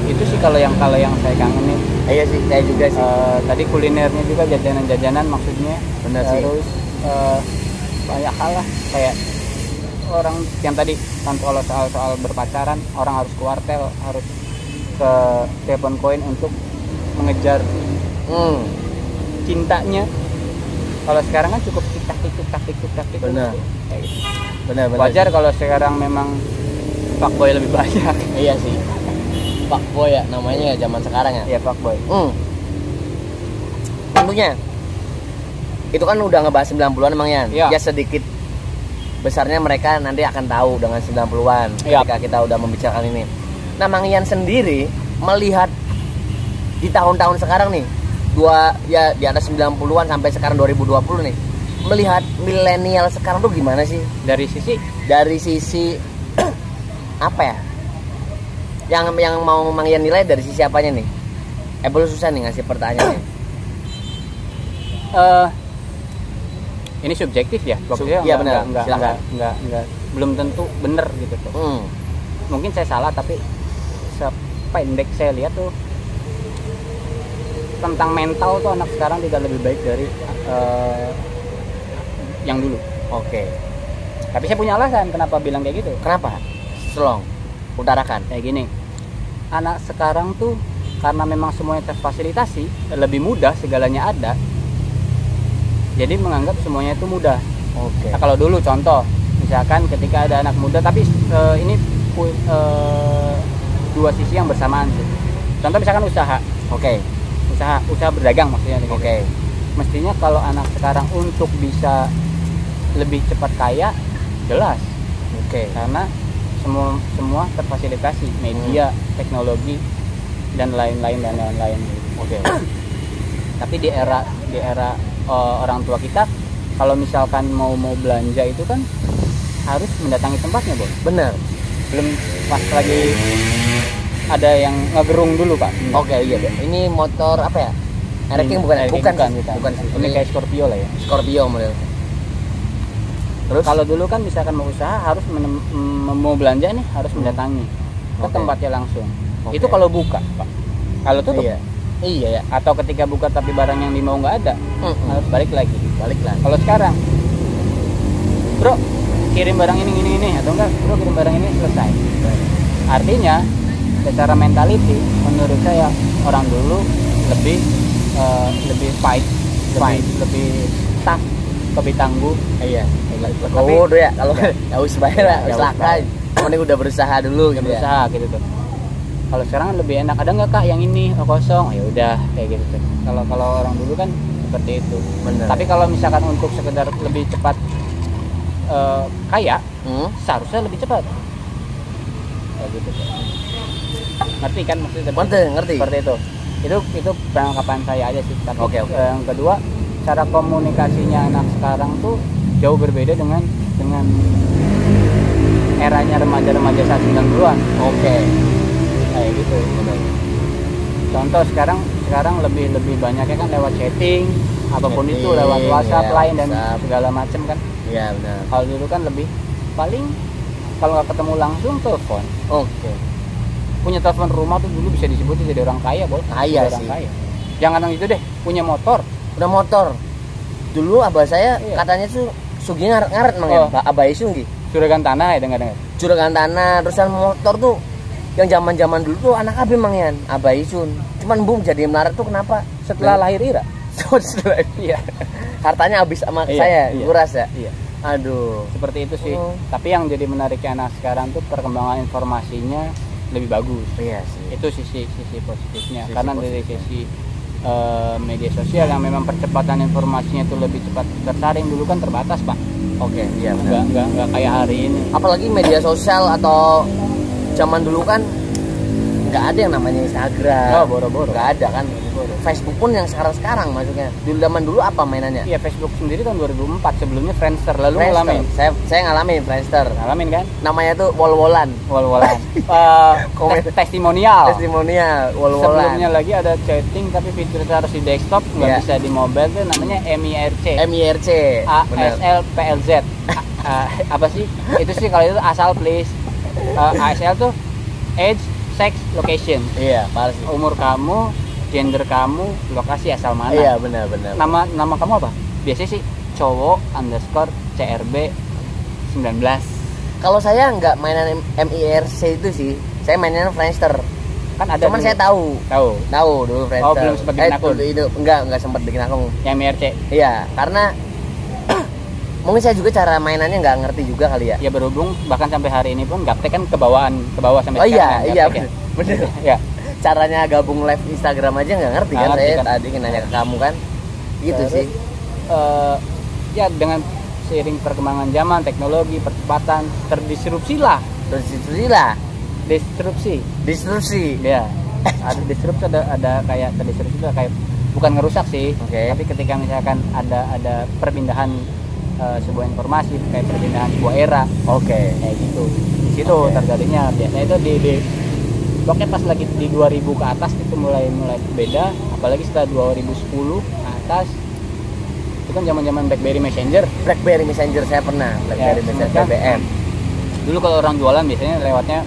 Itu sih kalau yang saya kangenin. Iya sih, saya juga sih. Tadi kulinernya juga, jajanan-jajanan maksudnya. Benar sih. Terus banyak hal lah, kayak orang yang tadi kan kalau soal berpacaran, orang harus ke wartel, harus ke telepon koin untuk mengejar cintanya. Kalau sekarang kan cukup tik tak. Benar. Kayak gitu. Benar. Wajar kalau sekarang memang fuckboy lebih banyak. Iya sih. Fuckboy ya namanya ya zaman sekarang ya. Iya, fuckboy. Tentunya. Itu kan udah ngebahas 90-an emang ya. Ya sedikit besarnya mereka nanti akan tahu dengan 90-an ketika kita udah membicarakan ini. Nah, Mang Ian sendiri melihat di tahun-tahun sekarang nih, di atas 90-an sampai sekarang 2020 nih, melihat milenial sekarang tuh gimana sih? Dari sisi apa ya? Yang mau Mang Ian nilai dari sisi apanya nih? Susah nih ngasih pertanyaannya. ini subjektif ya, maksudnya Iya, benar. enggak belum tentu benar gitu tuh. Mungkin saya salah, tapi sependek saya lihat tuh tentang mental tuh anak sekarang tidak lebih baik dari yang dulu. Oke. Tapi saya punya alasan kenapa bilang kayak gitu. Kenapa? Tolong utarakan. Kayak gini, anak sekarang tuh karena memang semuanya terfasilitasi, lebih mudah, segalanya ada, jadi menganggap semuanya itu mudah. Oke. Nah, kalau dulu contoh, misalkan ketika ada anak muda, tapi ini dua sisi yang bersamaan sih. Contoh misalkan usaha, usaha berdagang maksudnya. Oke. Mestinya kalau anak sekarang untuk bisa lebih cepat kaya, jelas. Oke. Karena semua terfasilitasi, media, teknologi, dan lain-lain. Oke. Tapi di era orang tua kita, kalau misalkan mau belanja itu kan harus mendatangi tempatnya, Bos. Benar. Belum pas lagi ada yang ngegerung dulu, Pak. Oke, iya. Ini motor apa ya? Ranking bukan. Ini kayak Scorpio lah ya. Scorpio model. Terus Kalau dulu kan misalkan mau usaha harus mau belanja nih harus mendatangi ke tempatnya langsung. Itu kalau buka, Pak. Kalau tutup, iya ya. atau ketika buka tapi barang yang dimau nggak ada, harus balik lagi. Kalau sekarang, bro, kirim barang ini, atau enggak, bro, kirim barang ini, selesai. Artinya, secara mentality, menurut saya orang dulu lebih fight, lebih tough, lebih tangguh. Iya. Tapi Waduh ya, kalau nggak usah bayar lah, silakan. Mending udah berusaha dulu gitu ya. berusaha gitu tuh. Kalau sekarang lebih enak, ada nggak Kak yang ini kosong? Ya udah kayak gitu tuh. Kalau orang dulu kan seperti itu. Bener. Tapi kalau misalkan untuk sekedar lebih cepat kaya, seharusnya lebih cepat. Kayak gitu tuh. Ngerti kan maksudnya? Ngerti. Seperti itu. Itu penangkapan saya aja sih. Tapi Oke. yang kedua, cara komunikasinya anak sekarang tuh jauh berbeda dengan eranya remaja-remaja saat 90-an. Oke. Kayak gitu. Contoh sekarang lebih banyaknya kan lewat chatting, apapun itu, lewat WhatsApp, Line dan segala macam kan. Iya, benar. Kalau dulu kan lebih paling kalau nggak ketemu langsung telepon. Oke. Punya telepon rumah tuh dulu bisa disebut jadi orang kaya, Bos. Kaya orang sih. kaya. Jangan yang itu deh, punya motor. Udah motor. Dulu abah saya katanya tuh sugi ngaret mang ya, abah Isungi. Juragan tanah ya dengar. Juragan tanah, terusan motor tuh yang zaman dulu tuh anak abi mang ya, abah Isun. Cuman boom jadi melarat tuh kenapa? Setelah lahir Ira. Setelah iya. Hartanya habis sama saya, kuras ya. Iya. Aduh, Seperti itu sih. Tapi yang jadi menariknya anak sekarang tuh perkembangan informasinya lebih bagus. iya sih. Itu sisi positifnya. Sisi Karena dari sisi media sosial yang memang percepatan informasinya itu lebih cepat tersaring, dulu kan terbatas, Pak. Oke, iya benar. Nggak kayak hari ini. Apalagi media sosial atau zaman dulu kan nggak ada yang namanya Instagram. Boro-boro. Nggak ada kan. Facebook pun yang sekarang maksudnya. Dulu zaman dulu apa mainannya? Iya, Facebook sendiri tahun 2004, sebelumnya Friendster. Lalu Friendster. ngalamin. Saya ngalamin Friendster. Ngalamin kan? Namanya tuh wol-wolan. Wol-wolan. Testimonial. Wol-wolan. Sebelumnya lagi ada chatting tapi fiturnya harus di desktop, nggak bisa di mobile, tuh namanya MIRC. MIRC. ASL PLZ. Apa sih? Itu sih kalau itu asal please. ASL tuh age, sex, location. Iya, pasti. Umur kamu, gender kamu, lokasi asal mana. Iya, benar. Nama kamu apa? Biasanya sih cowok _CRB 19. Kalau saya nggak mainan MIRC itu sih. Saya mainan Friendster. Kan ada. Cuman dulu. saya tahu dulu Friendster. Oh, belum sempat bikin akun. Itu enggak sempat bikin akun. Yang MIRC. Iya, karena mungkin saya juga cara mainannya nggak ngerti juga kali ya. Ya berhubung bahkan sampai hari ini pun Gaptek kan ke bawah sampai sekarang. Iya, Bener. Ya. Caranya gabung live Instagram aja nggak ngerti kan saya kan. tadi nanya ke kamu kan. Gitu Terus, sih. Ya dengan seiring perkembangan zaman, teknologi, percepatan, disrupsi. Ya. Ada disrupsi, ada kayak terdisrupsi itu kayak bukan ngerusak sih. Tapi ketika misalkan ada perpindahan sebuah informasi, kayak perpindahan sebuah era, kayak gitu. Di situ terjadinya biasanya itu di pokoknya pas lagi di 2000 ke atas itu mulai beda, apalagi setelah 2010 ke atas itu kan zaman-zaman BlackBerry Messenger. BlackBerry Messenger saya pernah, BlackBerry Messenger BBM. Dulu kalau orang jualan biasanya lewatnya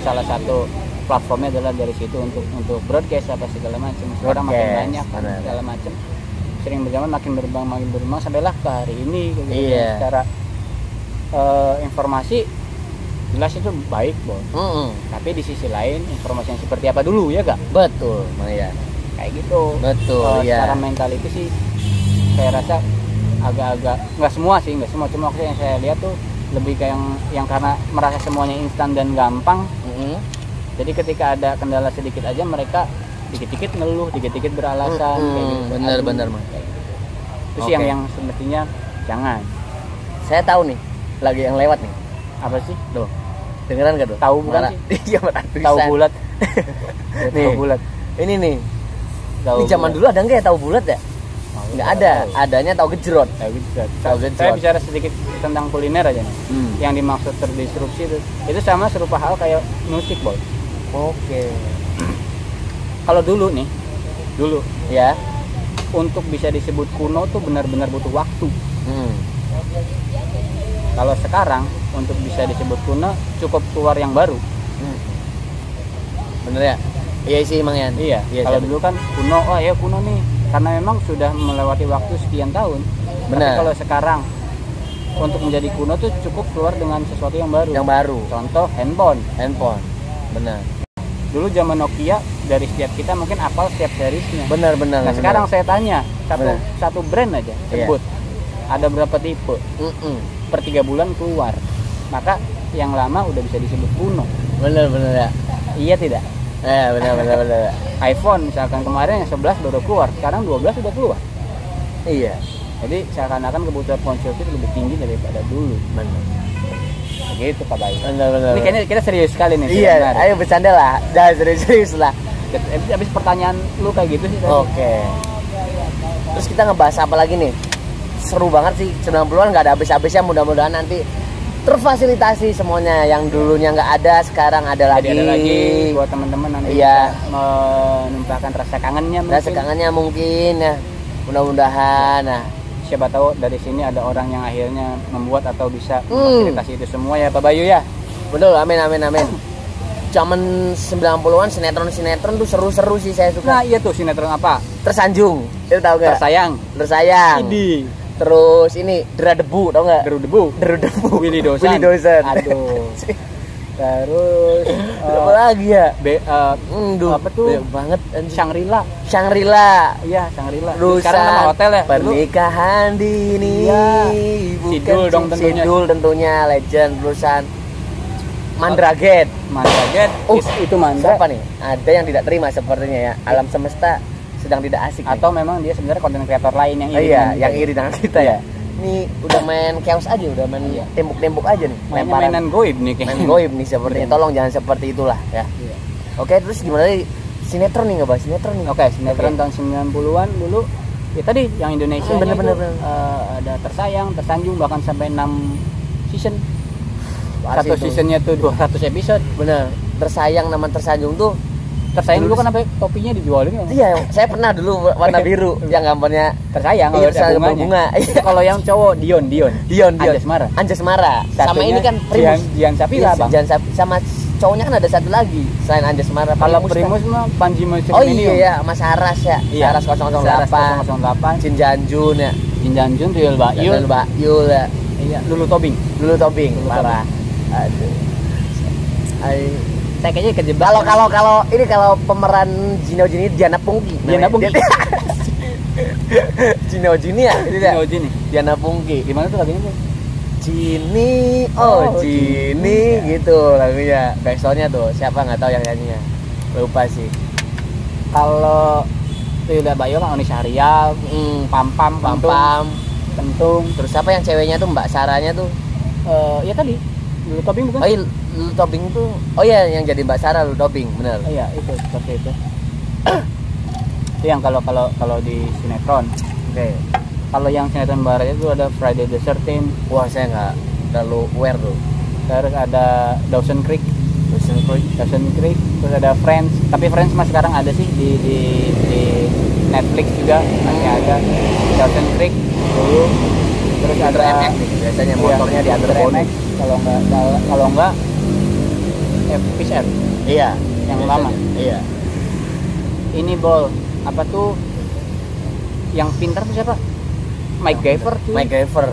salah satu platformnya adalah dari situ untuk broadcast apa segala macam. Sekarang makin banyak kan, segala macam. Sering berjalan makin berkembang sampailah ke hari ini gitu. Iya. Secara informasi jelas itu baik, Bos. Tapi di sisi lain informasi yang seperti apa dulu ya gak? Betul, Maya. Kayak gitu. Betul, ya. Secara mental itu sih saya rasa agak-agak nggak semua, cuma yang saya lihat tuh lebih kayak yang karena merasa semuanya instan dan gampang. Jadi ketika ada kendala sedikit aja mereka dikit-dikit ngeluh, dikit-dikit beralasan kayak gitu. Benar Mas. Itu sih yang semestinya jangan. Saya tahu nih, lagi yang lewat nih. Apa sih? Tuh. Dengeran gak tuh? Tahu bukan sih? Iya, tahu bulat. Nih. Tahu bulat. Ini nih. Tahu ini zaman bulat. dulu ada nggak ya tahu bulat ya? Nggak ada. Adanya tahu gejrot. Saya bicara sedikit tentang kuliner aja nih. Yang dimaksud terdisrupsi itu sama serupa hal kayak musik, Boy. Oke. Kalau dulu Ya. Untuk bisa disebut kuno tuh benar-benar butuh waktu. Kalau sekarang untuk bisa disebut kuno cukup keluar yang baru. Bener ya? Iya sih Mang Yan. Iya. Kalau dulu kan kuno, kuno nih karena memang sudah melewati waktu sekian tahun. Benar. Tapi kalau sekarang untuk menjadi kuno tuh cukup keluar dengan sesuatu yang baru. Yang baru. Contoh handphone. Benar. Dulu zaman Nokia dari setiap kita mungkin apal setiap seriesnya. Benar. Nah sekarang saya tanya satu brand aja sebut. Ada berapa tipe? Per 3 bulan keluar. Maka yang lama udah bisa disebut kuno. Benar ya. Iya tidak? Benar. iPhone misalkan kemarin yang 11 baru keluar, sekarang 12 sudah keluar. Iya. Jadi seakan-akan kebutuhan konsumtif lebih tinggi daripada dulu. Benar. Begitu Pak Bayu. Benar. Ini kayaknya kita serius sekali nih. Iya, ayo bercanda lah. Jangan serius lah. Habis pertanyaan lu kayak gitu sih tadi. Oke. Terus kita ngebahas apa lagi nih? Seru banget sih, 90-an nggak ada habis-habisnya. Mudah-mudahan nanti terfasilitasi semuanya yang dulunya nggak ada sekarang ada lagi. Ada lagi buat teman-teman nanti bisa menumpahkan rasa kangennya mungkin ya. Mudah-mudahan siapa tahu dari sini ada orang yang akhirnya membuat atau bisa memfasilitasi itu semua ya Pak Bayu ya. Betul, amin. Zaman 90-an sinetron tuh seru-seru sih, saya suka. Nah iya tuh sinetron apa? Tersanjung, itu tahu nggak? Tersayang. Idi. Terus ini Dera Debu, tau nggak? Deru Debu. Willy Dosan. Aduh. Terus apa lagi ya? Apa tuh? Banget. Shangri-La. Iya, Shangri-La. Sekarang nama hotel ya. Pernikahan dini. Iya. Sidul dong tentunya. Sidul tentunya legend. Terusan Mandraget. Itu Mandra. Siapa nih? Ada yang tidak terima sepertinya ya. Alam semesta sedang tidak asik. Atau nih, memang dia sebenarnya konten kreator lain yang iri. Yang iri dengan kita ya. Ini udah main chaos aja, udah main tembok-tembok aja nih. Mainan goib nih kayaknya. Main goib nih sepertinya. Tolong jangan seperti itulah ya. Oke, terus gimana nih? Sinetron nih, ngebahas sinetron nih. Oke, sinetron tahun 90-an dulu. Ya tadi yang Indonesia bener. Ada Tersayang, Tersanjung bahkan sampai 6 season. Satu seasonnya tuh 200 episode. Bener. Tersayang nama Tersanjung tuh. Tersayang dulu kan sampai topinya dijualin. Iya, saya pernah dulu warna biru yang gambarnya Tersayang. Iya, ada bunga. Kalau yang cowok Dion. Anjas Mara. Sama ini kan Primus. Jian Sapira, Bang. Jian Sapira sama cowoknya kan ada satu lagi selain Anjas Mara. Kalau Primus mah Panji Masuk. Oh iya, Mas Saras ya. Saras 008. Jin Janjun ya. Jin Janjun, Tuyul Bakyul ya. Iya, Lulu Tobing. Parah. Aduh. Saya kayaknya kejebak. Kalau pemeran Gino Jini Diana Pungki. Gino Jini ya? Diana Pungki. Gimana tuh lagunya, Bang? Gini, Gini gitu lagunya. Backsoundnya tuh siapa nggak tahu yang nyanyinya. Lupa sih. Kalau Tuyul Bayo kan Oni Syahrial, Pam Pentung. Terus siapa yang ceweknya tuh Mbak Saranya tuh? Ya tadi Lulu Tobing bukan? Lulu Tobing tuh. Oh iya, yang jadi Mbak Sarah Lulu Tobing, benar. Iya, itu seperti itu. Itu yang kalau di sinetron. Oke. Kalau yang sinetron barat itu ada Friday the 13th. Wah, saya nggak terlalu aware tuh. Terus ada Dawson Creek. Terus ada Friends. Tapi Friends mas sekarang ada sih di Netflix juga masih ada Dawson Creek dulu. Terus ada MX nih, biasanya motornya di Under MX, kalau enggak FPSR Iya, yang biasanya. lama. Iya. Ini Bol, apa tuh yang pintar tuh siapa? Mike Gaffer tuh. Mike Gaffer.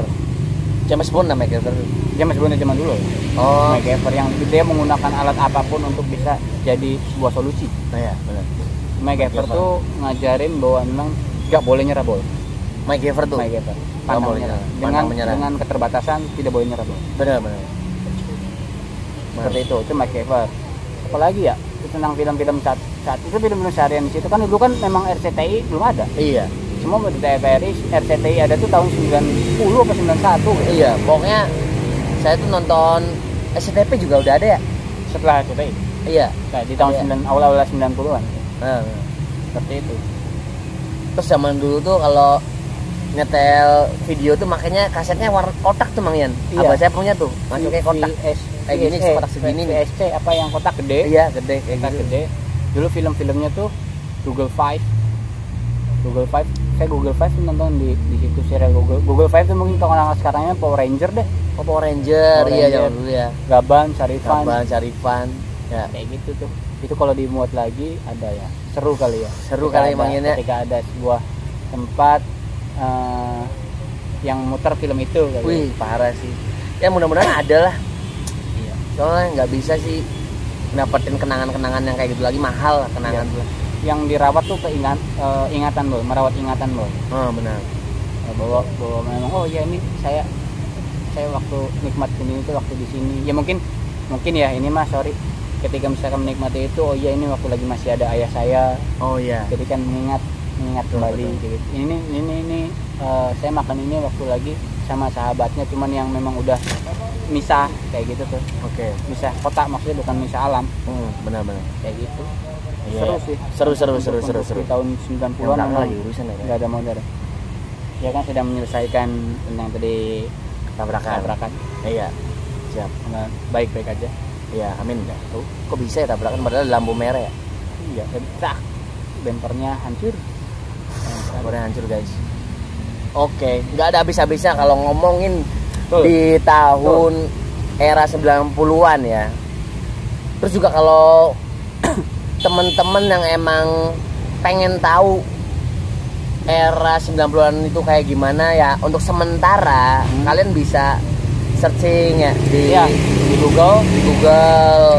James Bond Mike Gaffer. James Bond zaman dulu. Oh. Mike Gaffer yang dia menggunakan alat apapun untuk bisa jadi sebuah solusi. Nah, ya, benar. Mike Gaffer tuh ngajarin bahwa memang nggak boleh nyerah Bol. Mike Gaffer tuh. Mike Gaffer. Nggak boleh Dengan menyerah. dengan keterbatasan tidak boleh nyerah Bol. Benar. Seperti itu Mike Gaffer. Apalagi ya tentang film-film saat itu film-film syariah di situ kan dulu kan memang RCTI belum ada. Iya. Semua di TVRI, RCTI ada tuh tahun 90 atau 91 gitu. Iya, pokoknya saya tuh nonton SCTV juga udah ada ya. Setelah RCTI. Iya. Kayak di tahun Iya. awal-awal 90-an. Nah, Seperti itu. terus zaman dulu tuh kalau nyetel video tuh makanya kasetnya warna kotak tuh Mang Yan. Iya. Abah saya punya tuh, masuknya kotak. Kayak gini kotak segini nih. VSC apa yang kotak gede? Iya, gede kayak Kotak gitu. gede. Dulu film-filmnya tuh Google Five. Saya Google Five tuh nonton di situ serial Google Five tuh mungkin kalau orang sekarangnya Power Ranger deh. Oh, Power Ranger, iya zaman dulu ya. Gaban, Sarifan. Gaban, Sarifan. Ya. Kayak gitu tuh. Itu kalau dimuat lagi ada ya. Seru kali ya. Seru kali Mang Yan ya. Ketika ada sebuah tempat yang muter film itu kali. Wih, parah sih. Ya mudah-mudahan ada lah. Iya. Soalnya nggak bisa sih dapetin kenangan-kenangan yang kayak gitu lagi, mahal lah kenangan Iya. tuh. Yang dirawat tuh ingatan Bol, merawat ingatan Bol. Oh, benar. Bahwa memang oh ya ini saya waktu nikmat ini itu waktu di sini. Ya mungkin ya ini mah sorry ketika misalkan menikmati itu oh ya ini waktu lagi masih ada ayah saya. Oh iya. Jadi kan mengingat kembali betul. gitu. Ini saya makan ini waktu lagi sama sahabatnya cuman yang memang udah misah kayak gitu tuh. Oke. Misah kota maksudnya bukan misah alam. Benar-benar. Kayak gitu. Iya. Seru sih. Seru. Di tahun 90-an Yang memang lagi urusan ya. nggak ada modal. Ya kan sedang menyelesaikan tentang tadi tabrakan. Iya. Siap. Nah, baik-baik aja. Iya, amin. Kok bisa ya tabrakan padahal lampu merah ya? Iya, tak. Bempernya hancur. Bempernya hancur, guys. Oke, nggak ada habis-habisnya kalau ngomongin Betul. di tahun era 90-an ya. Terus juga kalau temen-temen yang emang pengen tahu era 90-an itu kayak gimana ya, untuk sementara kalian bisa searching ya di Google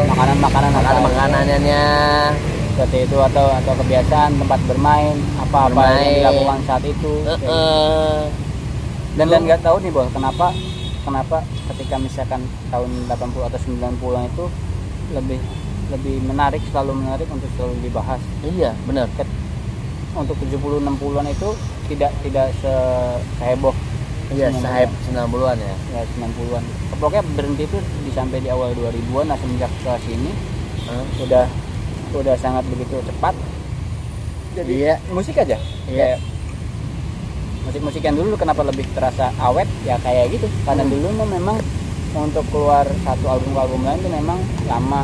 makanannya seperti itu atau kebiasaan tempat bermain apa yang dilakukan saat itu. Dan nggak tahu nih Bol, kenapa ketika misalkan tahun 80 atau 90-an itu lebih menarik, selalu menarik untuk selalu dibahas. Iya, benar. Untuk 70 60-an itu tidak seheboh. Iya, sahib 90-an ya. Ya 90-an. Pokoknya berhenti itu sampai di awal 2000-an, nah semenjak ke sini udah sangat begitu cepat. Jadi iya. musik aja. Iya. Musik yang dulu kenapa lebih terasa awet ya kayak gitu. Karena dulu memang untuk keluar satu album lain itu memang lama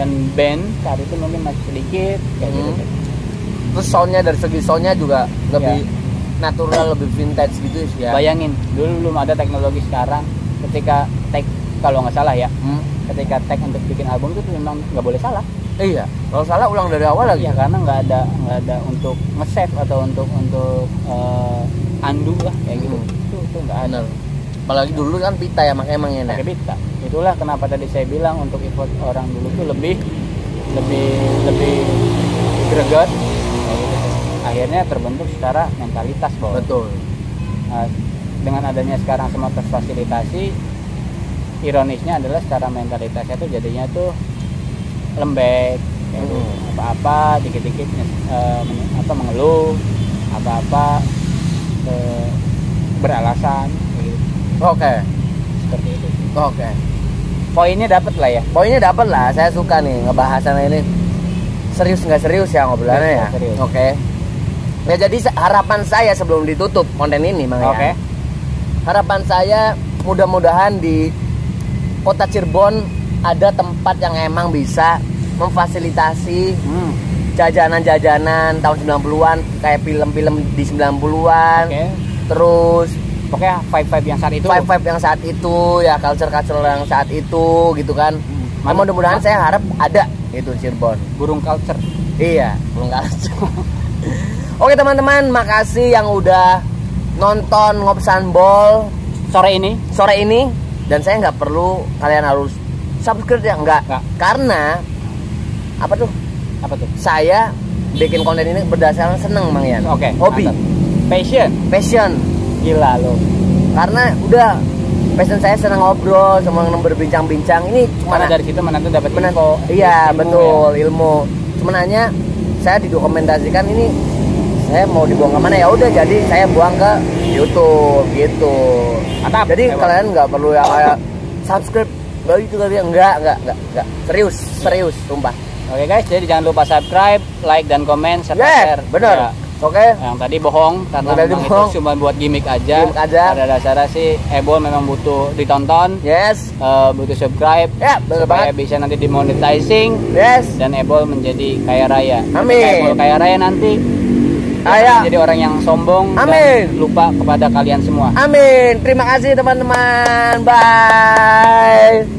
dan band saat itu mungkin masih sedikit kayak gitu. Terus dari segi soundnya juga lebih natural, lebih vintage gitu sih ya. Bayangin dulu belum ada teknologi sekarang. Ketika tag kalau nggak salah ya, ketika tag untuk bikin album itu memang nggak boleh salah. Iya, kalau salah ulang dari awal lagi. Ya karena nggak ada untuk nge-save atau untuk undo lah kayak gitu. Itu nggak ada. Bener. Apalagi dulu kan pita ya, makanya emang enak. Pakai pita. Itulah kenapa tadi saya bilang untuk effort orang dulu tuh lebih greget. Akhirnya terbentuk secara mentalitas bahwa. Betul. Nah, dengan adanya sekarang semua terfasilitasi, ironisnya adalah secara mentalitasnya tuh jadinya tuh lembek, apa-apa dikit-dikit mengeluh, apa-apa beralasan, gitu. Oke. Seperti itu. Oke. Poinnya dapat lah ya. Poinnya dapat lah. Saya suka nih ngebahasannya ini. Serius nggak serius ya ngobrolannya ya. Serius. Oke. Nah jadi harapan saya sebelum ditutup konten ini, Mang Oke. ya. Harapan saya mudah-mudahan di Kota Cirebon ada tempat yang emang bisa memfasilitasi jajanan-jajanan tahun 90-an kayak film-film di 90-an. Oke. Terus Pokoknya vibe-vibe yang saat itu. vibe yang saat itu ya, culture yang saat itu gitu kan. Mudah-mudahan saya harap ada itu Cirebon. Burung culture. Iya, belum culture. Oke teman-teman, makasih yang udah nonton Ngobsan Bol Sore ini dan saya nggak perlu kalian harus subscribe ya, enggak. Karena apa tuh? Saya bikin konten ini berdasarkan seneng Mang Yan. Oke. Hobi. Mantap. Passion. Gila lo. Karena udah passion saya senang ngobrol, senang berbincang-bincang. Ini cuma Karena dari situ mana tuh dapat info. Iya, ilmu, betul, ya. Ilmu. Sebenarnya saya didokumentasikan ini saya mau dibuang kemana ya udah, jadi saya buang ke YouTube gitu. Mantap. Jadi kalian nggak perlu yang kayak subscribe baru itu kalian enggak. Serius, sumpah. Oke guys, jadi jangan lupa subscribe, like dan komen serta share. Bener. Ya. Oke. Yang tadi bohong karena memang itu cuma buat gimmick aja. Pada dasarnya sih Ebol memang butuh ditonton. Yes. Butuh subscribe. Ya, bener supaya banget. bisa nanti dimonetizing. Yes. Dan Ebol menjadi kaya raya. Amin. Ebol kaya raya nanti. Jadi orang yang sombong. Amin. Dan lupa kepada kalian semua. Amin. Terima kasih teman-teman. Bye.